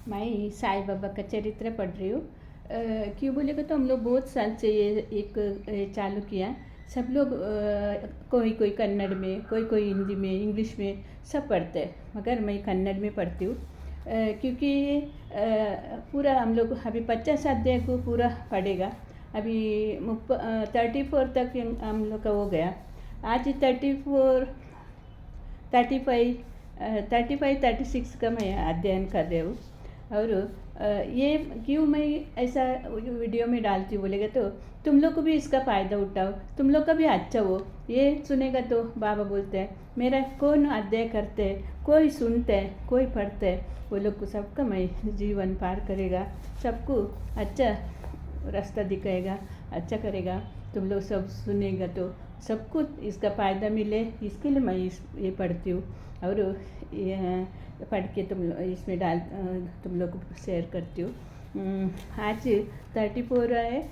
मैं साईं बाबा का चरित्र पढ़ रही हूँ। क्यों बोलेगा तो हम लोग बहुत साल से ये एक चालू किया। सब लोग कोई कोई कन्नड़ में, कोई कोई हिंदी में, इंग्लिश में सब पढ़ते हैं, मगर मैं कन्नड़ में पढ़ती हूँ। क्योंकि पूरा हम लोग अभी 50 अध्याय को पूरा पढ़ेगा। अभी 34 तक हम लोग का हो गया। आज 34, 35, 36 का मैं अध्ययन कर रही हूँ। और ये क्यों मैं ऐसा वीडियो में डालती हूँ बोलेगा तो तुम लोग को भी इसका फ़ायदा उठाओ, तुम लोग का भी अच्छा हो। ये सुनेगा तो बाबा बोलते हैं मेरा कौन अध्ययन करते हैं, कोई सुनते हैं, कोई पढ़ते हैं, वो लोग को सबका मैं जीवन पार करेगा, सबको अच्छा रास्ता दिखाएगा, अच्छा करेगा। तुम लोग सब सुनेगा तो सबको इसका फ़ायदा मिले, इसके लिए मैं ये पढ़ती हूँ। और ये पढ़ के इसमें तुम लोग को शेयर करती हूँ। आज 34 है,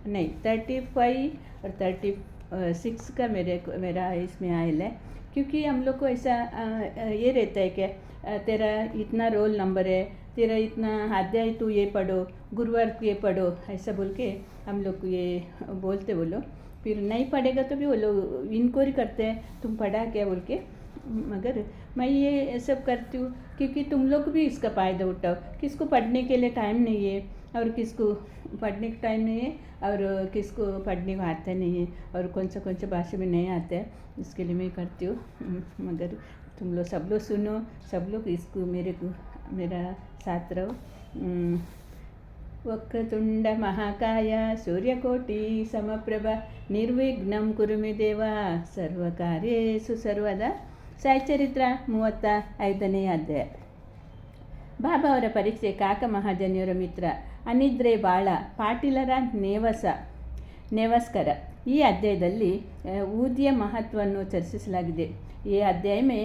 नहीं 35 और 36 का मेरा इसमें आयल है। क्योंकि हम लोग को ऐसा ये रहता है कि तेरा इतना रोल नंबर है, तेरा इतना अध्याय तू ये पढ़ो, गुरुवार को ये पढ़ो, ऐसा बोल के हम लोग को ये बोलते। वो लोग फिर नहीं पढ़ेगा तो भी वो लोग इनक्वायरी करते हैं तुम पढ़ा क्या बोल के। मगर मैं ये सब करती हूँ क्योंकि तुम लोग भी इसका फ़ायदा उठाओ। किसको पढ़ने के लिए टाइम नहीं है, और किसको पढ़ने का टाइम नहीं है, और किसको पढ़ने को आता नहीं है, और कौन सा भाषा में नहीं आता है, इसके लिए मैं करती हूँ। मगर तुम लोग सब लोग सुनो, सब लोग इसको मेरा साथ रहो। वक्रतुंड महाकाय सूर्यकोटि समप्रभ निर्विघ्नं कुरु मे देव सर्वकार्येषु सर्वदा। ಸಾಯಿ ಚರಿತ್ರ 35ನೇ ಅಧ್ಯಾಯ. ಬಾಬಾ ಅವರ ಪರೀಕ್ಷೆ. ಕಾಕ ಮಹಾಜನಿಯವರ ಮಿತ್ರ ಅನಿದ್ರೆ ಬಾಳ ಪಾಟೀಲರ नेवस्कर. ಈ ಅಧ್ಯಾಯದಲ್ಲಿ ऊदी महत्वವನ್ನು ಚರ್ಚಿಸಲಾಗಿದೆ. ಈ ಅಧ್ಯಾಯ में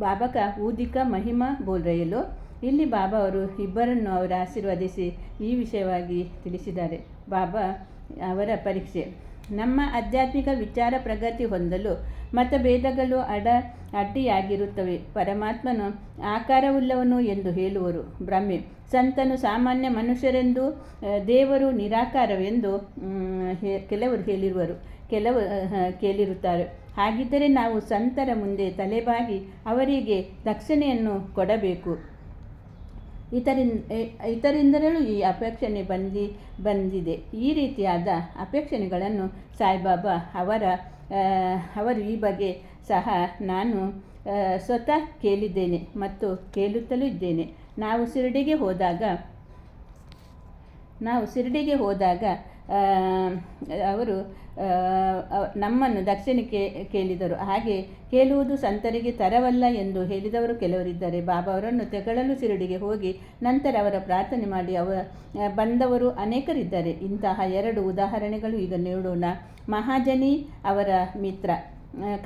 बाबा का ऊदी का महिमा बोल रहे लो. ಇಲ್ಲಿ ಬಾಬಾ ಅವರು ಇಬ್ಬರನ್ನು ಅವರು ಆಶೀರ್ವದಿಸಿ ಈ ವಿಷಯವಾಗಿ ತಿಳಿಸಿದ್ದಾರೆ. ಬಾಬಾ ಅವರ ಪರೀಕ್ಷೆ. ನಮ್ಮ ಆಧ್ಯಾತ್ಮಿಕ ವಿಚಾರ ಪ್ರಗತಿ ಹೊಂದಲು ಮತಭೇದಗಳು ಅಡ್ಡಿಯಾಗಿರುತ್ತವೆ. ಪರಮಾತ್ಮನು ಆಕಾರವುಳ್ಳವನು ಎಂದು ಹೇಳುವರು ಭ್ರಮೆ. ಸಂತನು ಸಾಮಾನ್ಯ ಮನುಷ್ಯರೆಂದು, ದೇವರು ನಿರಾಕಾರವೆಂದು ಕೆಲವರು ಕೇಳಿರುತ್ತಾರೆ. ಹಾಗಿದ್ದರೆ ನಾವು ಸಂತರ ಮುಂದೆ ತಲೆಬಾಗಿ ಅವರಿಗೆ ದಕ್ಷಿಣೆಯನ್ನು ಕೊಡಬೇಕು. ಇತರಿಂದಲೂ ಈ ಅಪೇಕ್ಷಣೆ ಬಂದಿದೆ. ಈ ರೀತಿಯಾದ ಅಪೇಕ್ಷಣೆಗಳನ್ನು ಸಾಯಿಬಾಬಾ ಅವರು ಈ ಬಗ್ಗೆ ಸಹ ನಾನು ಸ್ವತಃ ಕೇಳಿದ್ದೇನೆ ಮತ್ತು ಕೇಳುತ್ತಲೂ ಇದ್ದೇನೆ. ನಾವು ಶಿರಡಿಗೆ ಹೋದಾಗ ಅವರು ನಮ್ಮನ್ನು ದಕ್ಷಿಣಕ್ಕೆ ಕೇಳಿದರು. ಹಾಗೆ ಕೇಳುವುದು ಸಂತರಿಗೆ ತರವಲ್ಲ ಎಂದು ಹೇಳಿದವರು ಕೆಲವರಿದ್ದಾರೆ. ಬಾಬಾ ಅವರನ್ನು ತೆಗಳಲು ಶಿರಡಿಗೆ ಹೋಗಿ ನಂತರ ಅವರ ಪ್ರಾರ್ಥನೆ ಮಾಡಿ ಬಂದವರು ಅನೇಕರಿದ್ದಾರೆ. ಇಂತಹ 2 ಉದಾಹರಣೆಗಳು ಈಗ ನೋಡೋಣ. ಮಹಾಜನಿ ಅವರ ಮಿತ್ರ.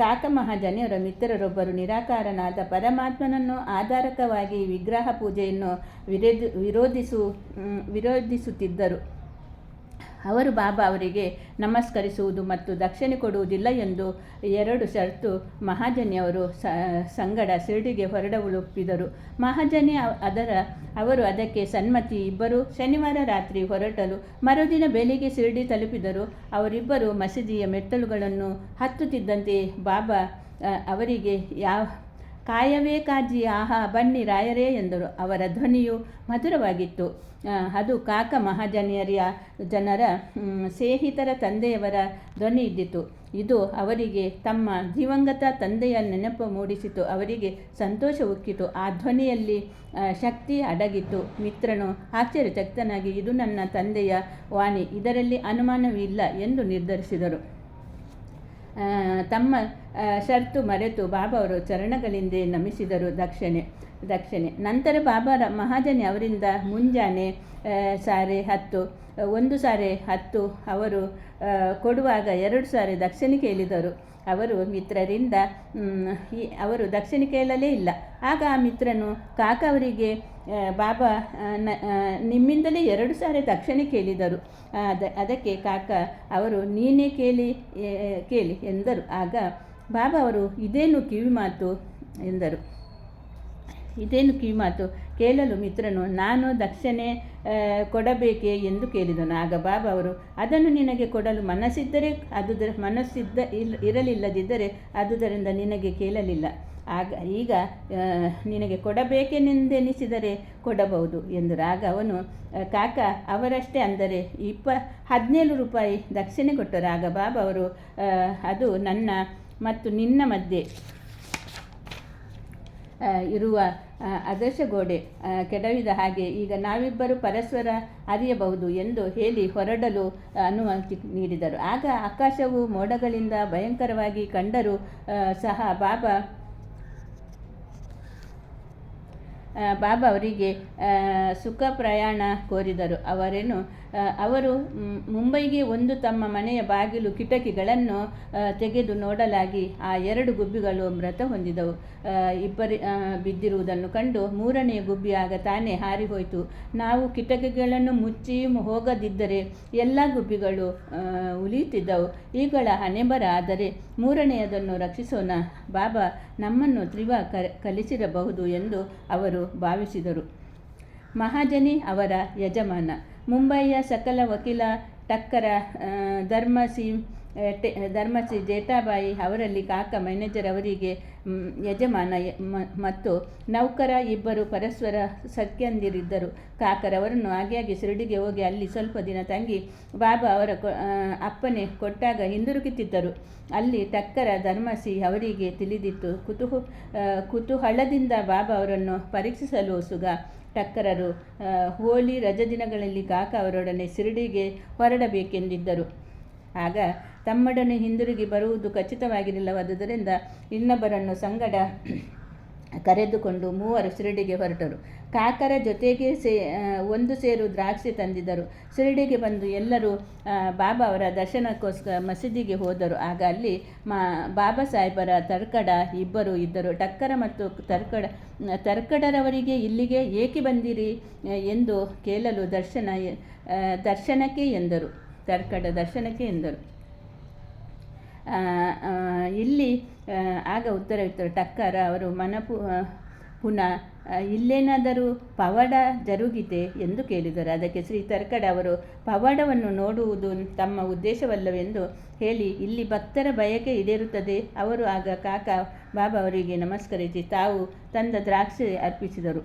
ಕಾಕ ಮಹಾಜನಿಯವರ ಮಿತ್ರರೊಬ್ಬರು ನಿರಾಕಾರನಾದ ಪರಮಾತ್ಮನನ್ನು ಆಧಾರಕವಾಗಿ ವಿಗ್ರಹ ಪೂಜೆಯನ್ನು ವಿರೋಧಿಸುತ್ತಿದ್ದರು. ಅವರು ಬಾಬಾ ಅವರಿಗೆ ನಮಸ್ಕರಿಸುವುದು ಮತ್ತು ದಕ್ಷಿಣೆ ಕೊಡುವುದಿಲ್ಲ ಎಂದು 2 ಷರತ್ತು ಮಹಾಜನಿಯವರು ಸಂಗಡ ಶಿರಡಿಗೆ ಹೊರಡಲೊಪ್ಪಿದರು. ಮಹಾಜನಿ ಅವರು ಅದಕ್ಕೆ ಸಮ್ಮತಿ. ಇಬ್ಬರು ಶನಿವಾರ ರಾತ್ರಿ ಹೊರಟಲು ಮರುದಿನ ಬೆಳಿಗ್ಗೆ ಶಿರಡಿ ತಲುಪಿದರು. ಅವರಿಬ್ಬರು ಮಸೀದಿಯ ಮೆಟ್ಟಲುಗಳನ್ನು ಹತ್ತುತ್ತಿದ್ದಂತೆ ಬಾಬಾ ಅವರಿಗೆ ಕಾಯವೇ ಕಾಜಿ, ಆಹಾ ಬನ್ನಿ ರಾಯರೇ ಎಂದರು. ಅವರ ಧ್ವನಿಯು ಮಧುರವಾಗಿತ್ತು. ಅದು ಕಾಕ ಜನರ ಸ್ನೇಹಿತರ ತಂದೆಯವರ ಧ್ವನಿ ಇದ್ದಿತು. ಇದು ಅವರಿಗೆ ತಮ್ಮ ದಿವಂಗತ ತಂದೆಯ ನೆನಪು ಮೂಡಿಸಿತು. ಅವರಿಗೆ ಸಂತೋಷ ಉಕ್ಕಿತು. ಆ ಧ್ವನಿಯಲ್ಲಿ ಶಕ್ತಿ ಅಡಗಿತ್ತು. ಮಿತ್ರನು ಆಶ್ಚರ್ಯಚಕಿತನಾಗಿ ಇದು ನನ್ನ ತಂದೆಯ ವಾಣಿ, ಇದರಲ್ಲಿ ಅನುಮಾನವಿಲ್ಲ ಎಂದು ನಿರ್ಧರಿಸಿದರು. ತಮ್ಮ ಷರತ್ತು ಮರೆತು ಬಾಬಾ ಅವರು ಚರಣಗಳಿಂದ ನಮಿಸಿದರು. ದಕ್ಷಿಣೆ. ನಂತರ ಬಾಬಾ ಮಹಾಜನಿ ಅವರಿಂದ ಮುಂಜಾನೆ 10:30, 1:10 ಅವರು ಕೊಡುವಾಗ 2 ಸಾರಿ ದಕ್ಷಿಣೆ ಕೇಳಿದರು. ಅವರು ಮಿತ್ರರಿಂದ ಅವರು ದಕ್ಷಿಣೆ ಕೇಳಲೇ ಇಲ್ಲ. ಆಗ ಆ ಮಿತ್ರನು ಕಾಕ ಅವರಿಗೆ ಬಾಬಾ ನಿಮ್ಮಿಂದಲೇ 2 ಸಾರಿ ದಕ್ಷಿಣೆ ಕೇಳಿದರು. ಅದಕ್ಕೆ ಕಾಕ ಅವರು ನೀನೇ ಕೇಳಿ ಎಂದರು. ಆಗ ಬಾಬಾ ಅವರು ಇದೇನು ಕಿವಿ ಮಾತು ಎಂದರು. ಇದೇನು ಕಿವಿಮಾತು ಕೇಳಲು ಮಿತ್ರನು, ನಾನು ದಕ್ಷಿಣೆ ಕೊಡಬೇಕೇ ಎಂದು ಕೇಳಿದನು. ಆಗ ಬಾಬಾ ಅವರು, ಅದನ್ನು ನಿನಗೆ ಕೊಡಲು ಮನಸ್ಸಿದ್ದರೆ ಇರಲಿಲ್ಲದಿದ್ದರೆ ಅದುದರಿಂದ ನಿನಗೆ ಕೇಳಲಿಲ್ಲ. ಈಗ ನಿನಗೆ ಕೊಡಬೇಕೆಂದೆನಿಸಿದರೆ ಕೊಡಬಹುದು ಎಂದರು. ಆಗ ಅವನು, ಕಾಕ ಅವರಷ್ಟೇ ಅಂದರೆ 17 ರೂಪಾಯಿ ದಕ್ಷಿಣೆ ಕೊಟ್ಟರು. ಆಗ ಬಾಬಾ ಅವರು, ಅದು ನನ್ನ ಮತ್ತು ನಿನ್ನ ಮಧ್ಯೆ ಇರುವ ಆದರ್ಶ ಗೋಡೆ ಕೆಡವಿದ ಹಾಗೆ ಈಗ ನಾವಿಬ್ಬರು ಪರಸ್ಪರ ಅರಿಯಬಹುದು ಎಂದು ಹೇಳಿ ಹೊರಡಲು ಅನುಮತಿ ನೀಡಿದರು. ಆಗ ಆಕಾಶವು ಮೋಡಗಳಿಂದ ಭಯಂಕರವಾಗಿ ಕಂಡರೂ ಸಹ ಬಾಬಾ ಅವರಿಗೆ ಸುಖ ಪ್ರಯಾಣ ಕೋರಿದರು. ಅವರು ಮುಂಬೈಗೆ ತಮ್ಮ ಮನೆಯ ಬಾಗಿಲು ಕಿಟಕಿಗಳನ್ನು ತೆಗೆದು ನೋಡಲಾಗಿ ಆ 2 ಗುಬ್ಬಿಗಳು ಮೃತ ಹೊಂದಿದವು. ಬಿದ್ದಿರುವುದನ್ನು ಕಂಡು 3ನೆಯ ಗುಬ್ಬಿ ಆಗ ತಾನೇ ಹಾರಿಹೋಯಿತು. ನಾವು ಕಿಟಕಿಗಳನ್ನು ಮುಚ್ಚಿ ಹೋಗದಿದ್ದರೆ ಎಲ್ಲ ಗುಬ್ಬಿಗಳು ಉಳಿಯುತ್ತಿದ್ದವು. ಇವುಗಳ ಹಣೆಬರ ಆದರೆ 3ನೆಯದನ್ನು ರಕ್ಷಿಸೋಣ, ಬಾಬಾ ನಮ್ಮನ್ನು ಕಲಿಸಿರಬಹುದು ಎಂದು ಅವರು ಭಾವಿಸಿದರು. ಮಹಾಜನಿ ಅವರ ಯಜಮಾನ. ಮುಂಬಯಿಯ ಸಕಲ ವಕೀಲ ಟಕ್ಕರ ಧರ್ಮಸಿ ಜೇಠಾಬಾಯಿ ಅವರಲ್ಲಿ ಕಾಕ ಮ್ಯಾನೇಜರ್ ಅವರಿಗೆ ಯಜಮಾನ ಮತ್ತು ನೌಕರ ಇಬ್ಬರು ಪರಸ್ಪರ ಸಖ್ಯಂದಿರಿದ್ದರು. ಕಾಕರವರನ್ನು ಆಗಾಗ್ಗೆ ಶಿರಡಿಗೆ ಹೋಗಿ ಅಲ್ಲಿ ಸ್ವಲ್ಪ ದಿನ ತಂಗಿ ಬಾಬಾ ಅವರ ಅಪ್ಪಣೆ ಕೊಟ್ಟಾಗ ಹಿಂದಿರುಗುತ್ತಿದ್ದರು. ಅಲ್ಲಿ ಟಕ್ಕರ ಧರ್ಮಸಿ ಅವರಿಗೆ ತಿಳಿದಿತ್ತು. ಕುತೂಹಲದಿಂದ ಬಾಬಾ ಅವರನ್ನು ಪರೀಕ್ಷಿಸಲು ಸುಗ ಟಕ್ಕರರು ಹೋಳಿ ರಜದಿನಗಳಲ್ಲಿ ಕಾಕ ಅವರೊಡನೆ ಶಿರಡಿಗೆ ಹೊರಡಬೇಕೆಂದಿದ್ದರು. ಆಗ ತಮ್ಮೊಡನೆ ಹಿಂದಿರುಗಿ ಬರುವುದು ಖಚಿತವಾಗಿರಲಿಲ್ಲವಾದುದರಿಂದ ಇನ್ನೊಬ್ಬರನ್ನು ಸಂಗಡ ಕರೆದುಕೊಂಡು 3 ಶಿರಡಿಗೆ ಹೊರಟರು. ಕಾಕರ ಜೊತೆಗೆ 1 ಸೇರು ದ್ರಾಕ್ಷಿ ತಂದಿದ್ದರು. ಶಿರಡಿಗೆ ಬಂದು ಎಲ್ಲರೂ ಬಾಬಾ ಅವರ ದರ್ಶನಕ್ಕೋಸ್ಕರ ಮಸೀದಿಗೆ ಹೋದರು. ಆಗ ಅಲ್ಲಿ ಬಾಬಾ ಸಾಹೇಬರ ತರ್ಕಡ ಇಬ್ಬರು ಇದ್ದರು. ಟಕ್ಕರ ಮತ್ತು ತರ್ಕಡರವರಿಗೆ ಇಲ್ಲಿಗೆ ಏಕೆ ಬಂದಿರಿ ಎಂದು ಕೇಳಲು ದರ್ಶನಕ್ಕೆ ಎಂದರು. ತರ್ಕಡ ದರ್ಶನಕ್ಕೆ ಎಂದರು. ಇಲ್ಲಿ ಆಗ ಉತ್ತರವಿತ್ತರು. ಟಕ್ಕರ ಅವರು ಪುನಃ ಇಲ್ಲೇನಾದರೂ ಪವಾಡ ಜರುಗಿದೆ ಎಂದು ಕೇಳಿದರು. ಅದಕ್ಕೆ ಶ್ರೀ ತರ್ಕಡ ಅವರು, ಪವಾಡವನ್ನು ನೋಡುವುದು ತಮ್ಮ ಉದ್ದೇಶವಲ್ಲವೆಂದು ಹೇಳಿ ಇಲ್ಲಿ ಭಕ್ತರ ಬಯಕೆ ಈಡೇರುತ್ತದೆ. ಅವರು ಆಗ ಕಾಕ ಬಾಬಾ ಅವರಿಗೆ ನಮಸ್ಕರಿಸಿ ತಾವು ತಂದ ದ್ರಾಕ್ಷಿ ಅರ್ಪಿಸಿದರು.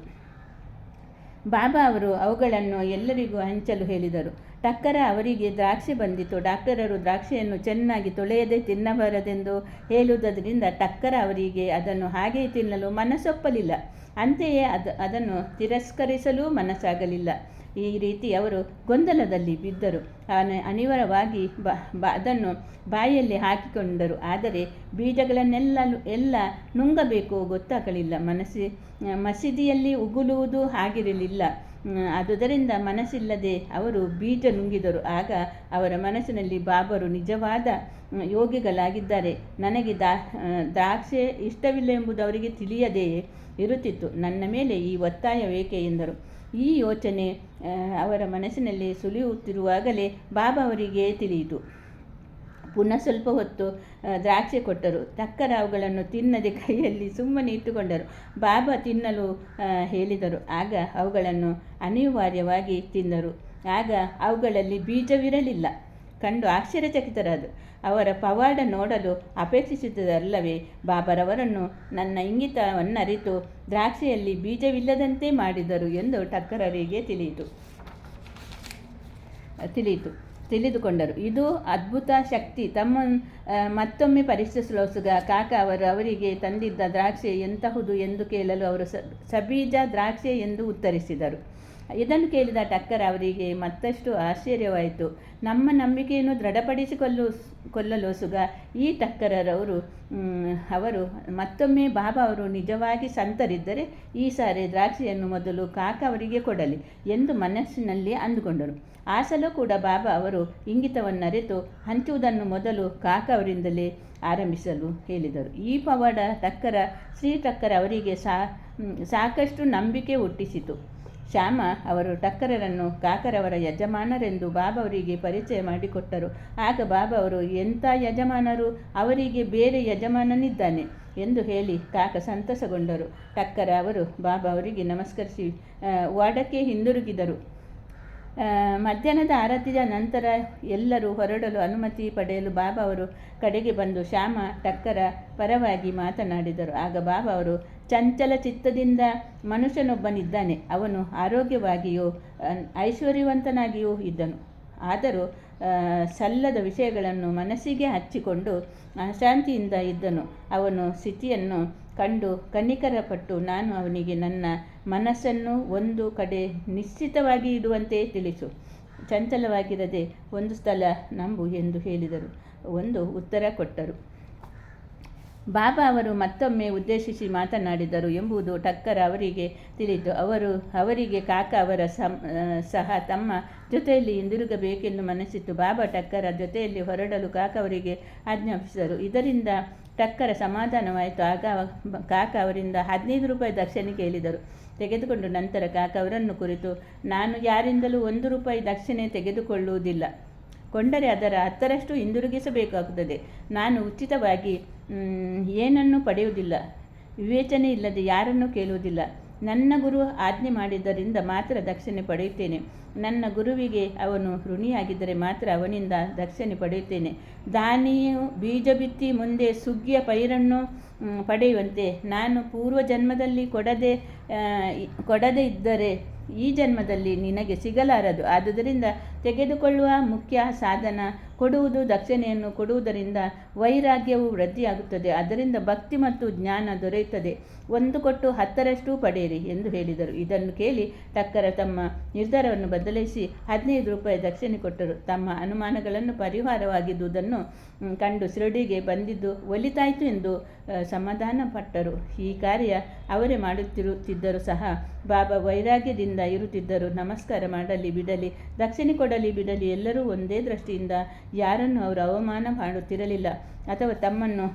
ಬಾಬಾ ಅವರು ಅವುಗಳನ್ನು ಎಲ್ಲರಿಗೂ ಹಂಚಲು ಹೇಳಿದರು. ಟಕ್ಕರ ಅವರಿಗೆ ದ್ರಾಕ್ಷಿ ಬಂದಿತು. ಡಾಕ್ಟರರು ದ್ರಾಕ್ಷಿಯನ್ನು ಚೆನ್ನಾಗಿ ತೊಳೆಯದೆ ತಿನ್ನಬಾರದೆಂದು ಹೇಳುವುದರಿಂದ ಟಕ್ಕರ ಅವರಿಗೆ ಅದನ್ನು ಹಾಗೆಯೇ ತಿನ್ನಲು ಮನಸ್ಸೊಪ್ಪಲಿಲ್ಲ. ಅಂತೆಯೇ ಅದನ್ನು ತಿರಸ್ಕರಿಸಲು ಮನಸ್ಸಾಗಲಿಲ್ಲ. ಈ ರೀತಿ ಅವರು ಗೊಂದಲದಲ್ಲಿ ಬಿದ್ದರು. ಅನಿವಾರ್ಯವಾಗಿ ಅದನ್ನು ಬಾಯಲ್ಲಿ ಹಾಕಿಕೊಂಡರು. ಆದರೆ ಬೀಜಗಳನ್ನೆಲ್ಲ ನುಂಗಬೇಕು ಗೊತ್ತಾಗಲಿಲ್ಲ. ಮಸೀದಿಯಲ್ಲಿ ಉಗುಳುವುದು ಆಗಿರಲಿಲ್ಲ. ಆದುದರಿಂದ ಮನಸ್ಸಿಲ್ಲದೆ ಅವರು ಬೀಜ ನುಂಗಿದರು. ಆಗ ಅವರ ಮನಸ್ಸಿನಲ್ಲಿ ಬಾಬರು ನಿಜವಾದ ಯೋಗಿಗಳಾಗಿದ್ದಾರೆ, ನನಗೆ ದ್ರಾಕ್ಷೆ ಇಷ್ಟವಿಲ್ಲ ಎಂಬುದು ಅವರಿಗೆ ತಿಳಿಯದೆಯೇ ಇರುತ್ತಿತ್ತು, ನನ್ನ ಮೇಲೆ ಈ ಒತ್ತಾಯವೇಕೆ ಎಂದರು. ಈ ಯೋಚನೆ ಅವರ ಮನಸ್ಸಿನಲ್ಲಿ ಸುಳಿಯುತ್ತಿರುವಾಗಲೇ ಬಾಬಾ ಅವರಿಗೆ ತಿಳಿಯಿತು. ಪುನಃ ಸ್ವಲ್ಪ ಹೊತ್ತು ದ್ರಾಕ್ಷಿ ಕೊಟ್ಟರು. ಟಕ್ಕರ ಅವುಗಳನ್ನು ತಿನ್ನದೆ ಕೈಯಲ್ಲಿ ಸುಮ್ಮನೆ ಇಟ್ಟುಕೊಂಡರು. ಬಾಬಾ ತಿನ್ನಲು ಹೇಳಿದರು. ಆಗ ಅವುಗಳನ್ನು ಅನಿವಾರ್ಯವಾಗಿ ತಿಂದರು. ಆಗ ಅವುಗಳಲ್ಲಿ ಬೀಜವಿರಲಿಲ್ಲ. ಕಂಡು ಆಶ್ಚರ್ಯಚಕಿತರಾದರು. ಅವರ ಪವಾಡ ನೋಡಲು ಅಪೇಕ್ಷಿಸಿದ್ದಲ್ಲವೇ? ಬಾಬರವರನ್ನು ನನ್ನ ಇಂಗಿತವನ್ನರಿತು ದ್ರಾಕ್ಷಿಯಲ್ಲಿ ಬೀಜವಿಲ್ಲದಂತೆ ಮಾಡಿದರು ಎಂದು ಟಕ್ಕರರಿಗೆ ತಿಳಿದುಕೊಂಡರು. ಇದು ಅದ್ಭುತ ಶಕ್ತಿ. ಮತ್ತೊಮ್ಮೆ ಪರೀಕ್ಷಿಸಲು ಸುಗ ಕಾಕ ಅವರಿಗೆ ತಂದಿದ್ದ ದ್ರಾಕ್ಷಿ ಎಂತಹುದು ಎಂದು ಕೇಳಲು ಅವರು ಸಬೀಜ ದ್ರಾಕ್ಷಿ ಎಂದು ಉತ್ತರಿಸಿದರು. ಇದನ್ನು ಕೇಳಿದ ಟಕ್ಕರ ಅವರಿಗೆ ಮತ್ತಷ್ಟು ಆಶ್ಚರ್ಯವಾಯಿತು. ನಮ್ಮ ನಂಬಿಕೆಯನ್ನು ದೃಢಪಡಿಸಿಕೊಳ್ಳಲು ಸುಗ ಈ ಟಕ್ಕರರವರು ಅವರು ಮತ್ತೊಮ್ಮೆ ಬಾಬಾ ಅವರು ನಿಜವಾಗಿ ಸಂತರಿದ್ದರೆ ಈ ಸಾರಿ ದ್ರಾಕ್ಷಿಯನ್ನು ಮೊದಲು ಕಾಕ ಅವರಿಗೆ ಕೊಡಲಿ ಎಂದು ಮನಸ್ಸಿನಲ್ಲಿ ಅಂದುಕೊಂಡರು. ಆ ಸಲ ಕೂಡ ಬಾಬಾ ಅವರು ಇಂಗಿತವನ್ನರಿತು ಹಂಚುವುದನ್ನು ಮೊದಲು ಕಾಕ ಅವರಿಂದಲೇ ಆರಂಭಿಸಲು ಹೇಳಿದರು. ಈ ಪವಾಡ ಶ್ರೀ ಟಕ್ಕರ ಅವರಿಗೆ ಸಾಕಷ್ಟು ನಂಬಿಕೆ ಹುಟ್ಟಿಸಿತು. ಶ್ಯಾಮ ಅವರು ಟಕ್ಕರರನ್ನು ಕಾಕರವರ ಯಜಮಾನರೆಂದು ಬಾಬಾ ಅವರಿಗೆ ಪರಿಚಯ ಮಾಡಿಕೊಟ್ಟರು. ಆಗ ಬಾಬಾ ಅವರು, ಎಂಥ ಯಜಮಾನರು, ಅವರಿಗೆ ಬೇರೆ ಯಜಮಾನನಿದ್ದಾನೆ, ಎಂದು ಹೇಳಿ ಕಾಕ ಸಂತಸಗೊಂಡರು. ಟಕ್ಕರ ಅವರು ಬಾಬಾ ಅವರಿಗೆ ನಮಸ್ಕರಿಸಿ ವಾಡಕ್ಕೆ ಹಿಂದಿರುಗಿದರು. ಮಧ್ಯಾಹ್ನದ ಆರತಿಯ ನಂತರ ಎಲ್ಲರೂ ಹೊರಡಲು ಅನುಮತಿ ಪಡೆಯಲು ಬಾಬಾ ಅವರು ಕಡೆಗೆ ಬಂದು ಶ್ಯಾಮ ಟಕ್ಕರ ಪರವಾಗಿ ಮಾತನಾಡಿದರು. ಆಗ ಬಾಬಾ ಅವರು, ಚಂಚಲ ಚಿತ್ತದಿಂದ ಮನುಷ್ಯನೊಬ್ಬನಿದ್ದಾನೆ. ಅವನು ಆರೋಗ್ಯವಾಗಿಯೂ ಐಶ್ವರ್ಯವಂತನಾಗಿಯೂ ಇದ್ದನು. ಆದರೂ ಸಲ್ಲದ ವಿಷಯಗಳನ್ನು ಮನಸ್ಸಿಗೆ ಹಚ್ಚಿಕೊಂಡು ಅಶಾಂತಿಯಿಂದ ಇದ್ದನು. ಅವನು ಸ್ಥಿತಿಯನ್ನು ಕಂಡು ಕನಿಕರಪಟ್ಟು, ನಾನು ಅವನಿಗೆ ನನ್ನ ಮನಸ್ಸನ್ನು ಒಂದು ಕಡೆ ನಿಶ್ಚಿತವಾಗಿ ಇಡುವಂತೆ ತಿಳಿಸು, ಚಂಚಲವಾಗಿರದೆ ಒಂದು ಸ್ಥಳ ನಂಬು ಎಂದು ಹೇಳಿದರು. ಒಂದು ಉತ್ತರ ಕೊಟ್ಟರು. ಬಾಬಾ ಅವರು ಮತ್ತೊಮ್ಮೆ ಉದ್ದೇಶಿಸಿ ಮಾತನಾಡಿದರು ಎಂಬುದು ಟಕ್ಕರ ಅವರಿಗೆ ತಿಳಿಯಿತು. ಅವರಿಗೆ ಕಾಕ ಅವರ ಸಹ ತಮ್ಮ ಜೊತೆಯಲ್ಲಿ ಹಿಂದಿರುಗಬೇಕೆಂದು ಮನಸ್ಸಿತ್ತು. ಬಾಬಾ ಟಕ್ಕರ ಜೊತೆಯಲ್ಲಿ ಹೊರಡಲು ಕಾಕ ಅವರಿಗೆ ಆಜ್ಞಾಪಿಸಿದರು. ಇದರಿಂದ ಟಕ್ಕರ ಸಮಾಧಾನವಾಯಿತು. ಆಗ ಕಾಕ ಅವರಿಂದ 15 ರೂಪಾಯಿ ದಕ್ಷಿಣೆ ಕೇಳಿದರು. ತೆಗೆದುಕೊಂಡು ನಂತರ ಕಾಕ ಅವರನ್ನು ಕುರಿತು, ನಾನು ಯಾರಿಂದಲೂ 1 ರೂಪಾಯಿ ದಕ್ಷಿಣೆ ತೆಗೆದುಕೊಳ್ಳುವುದಿಲ್ಲ. ಕೊಂಡರೆ ಅದರ 10ರಷ್ಟು ಹಿಂದಿರುಗಿಸಬೇಕಾಗುತ್ತದೆ. ನಾನು ಉಚಿತವಾಗಿ ಏನನ್ನೂ ಪಡೆಯುವುದಿಲ್ಲ. ವಿವೇಚನೆ ಇಲ್ಲದೆ ಯಾರನ್ನೂ ಕೇಳುವುದಿಲ್ಲ. ನನ್ನ ಗುರು ಆಜ್ಞೆ ಮಾಡಿದ್ದರಿಂದ ಮಾತ್ರ ದಕ್ಷಿಣೆ ಪಡೆಯುತ್ತೇನೆ. ನನ್ನ ಗುರುವಿಗೆ ಅವನು ಋಣಿಯಾಗಿದ್ದರೆ ಮಾತ್ರ ಅವನಿಂದ ದಕ್ಷಿಣೆ ಪಡೆಯುತ್ತೇನೆ. ದಾನಿಯು ಬೀಜ ಬಿತ್ತಿ ಮುಂದೆ ಸುಗ್ಗಿಯ ಪೈರನ್ನು ಪಡೆಯುವಂತೆ ನಾನು ಪೂರ್ವ ಜನ್ಮದಲ್ಲಿ ಕೊಡದೇ ಇದ್ದರೆ ಈ ಜನ್ಮದಲ್ಲಿ ನಿನಗೆ ಸಿಗಲಾರದು. ಆದುದರಿಂದ ತೆಗೆದುಕೊಳ್ಳುವ ಮುಖ್ಯ ಸಾಧನ ಕೊಡುವುದು. ದಕ್ಷಿಣೆಯನ್ನು ಕೊಡುವುದರಿಂದ ವೈರಾಗ್ಯವು ವೃದ್ಧಿಯಾಗುತ್ತದೆ. ಅದರಿಂದ ಭಕ್ತಿ ಮತ್ತು ಜ್ಞಾನ ದೊರೆಯುತ್ತದೆ. 1 ಕೊಟ್ಟು 10ರಷ್ಟು ಪಡೆಯಿರಿ ಎಂದು ಹೇಳಿದರು. ಇದನ್ನು ಕೇಳಿ ಟಕ್ಕರ ತಮ್ಮ ನಿರ್ಧಾರವನ್ನು ಬದಲಿಸಿ 15 ರೂಪಾಯಿ ದಕ್ಷಿಣೆ ಕೊಟ್ಟರು. ತಮ್ಮ ಅನುಮಾನಗಳನ್ನು ಪರಿಹಾರವಾಗಿದ್ದುದನ್ನು ಕಂಡು ಶಿರಡಿಗೆ ಬಂದಿದ್ದು ಒಲಿತಾಯಿತು ಎಂದು ಸಮಾಧಾನ ಪಟ್ಟರು. ಈ ಕಾರ್ಯ ಅವರೇ ಮಾಡುತ್ತಿದ್ದರೂ ಸಹ ಬಾಬಾ ವೈರಾಗ್ಯದಿಂದ ಇರುತ್ತಿದ್ದರು. ನಮಸ್ಕಾರ ಮಾಡಲಿ ಬಿಡಲಿ, ದಕ್ಷಿಣೆ ಕೊಡಲಿ ಬಿಡಲಿ, ಎಲ್ಲರೂ ಒಂದೇ ದೃಷ್ಟಿಯಿಂದ ಯಾರನ್ನು ಅವರು ಅವಮಾನ ಮಾಡುತ್ತಿರಲಿಲ್ಲ ಅಥವಾ ತಮ್ಮನ್ನು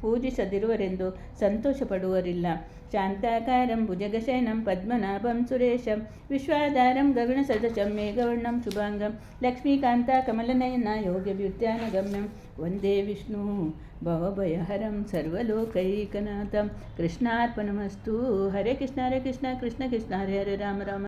ಪೂಜಿಸದಿರುವರೆಂದು ಸಂತೋಷ ಪಡುವರಿಲ್ಲ. ಶಾಂತಾಕಾರಂ ಭುಜಗಶಯನಂ ಪದ್ಮನಾಭಂ ಸುರೇಶಂ ವಿಶ್ವಾಧಾರಂ ಗಗನಸದೃಶಂ ಮೇಘವರ್ಣಂ ಶುಭಾಂಗಂ ಲಕ್ಷ್ಮೀಕಾಂತ ಕಮಲನಯನ ಯೋಗವ್ಯುತ್ಥಾನಗಮ್ಯಂ ವಂದೇ ವಿಷ್ಣು ಭವಭಯಹರಂ ಸರ್ವಲೋಕೈಕನಾಥಂ. ಕೃಷ್ಣಾರ್ಪಣಮಸ್ತು. ಹರೇ ಕೃಷ್ಣ ಹರೇ ಕೃಷ್ಣ ಕೃಷ್ಣ ಕೃಷ್ಣ ಹರೇ ಹರೇ ರಾಮ ರಾಮ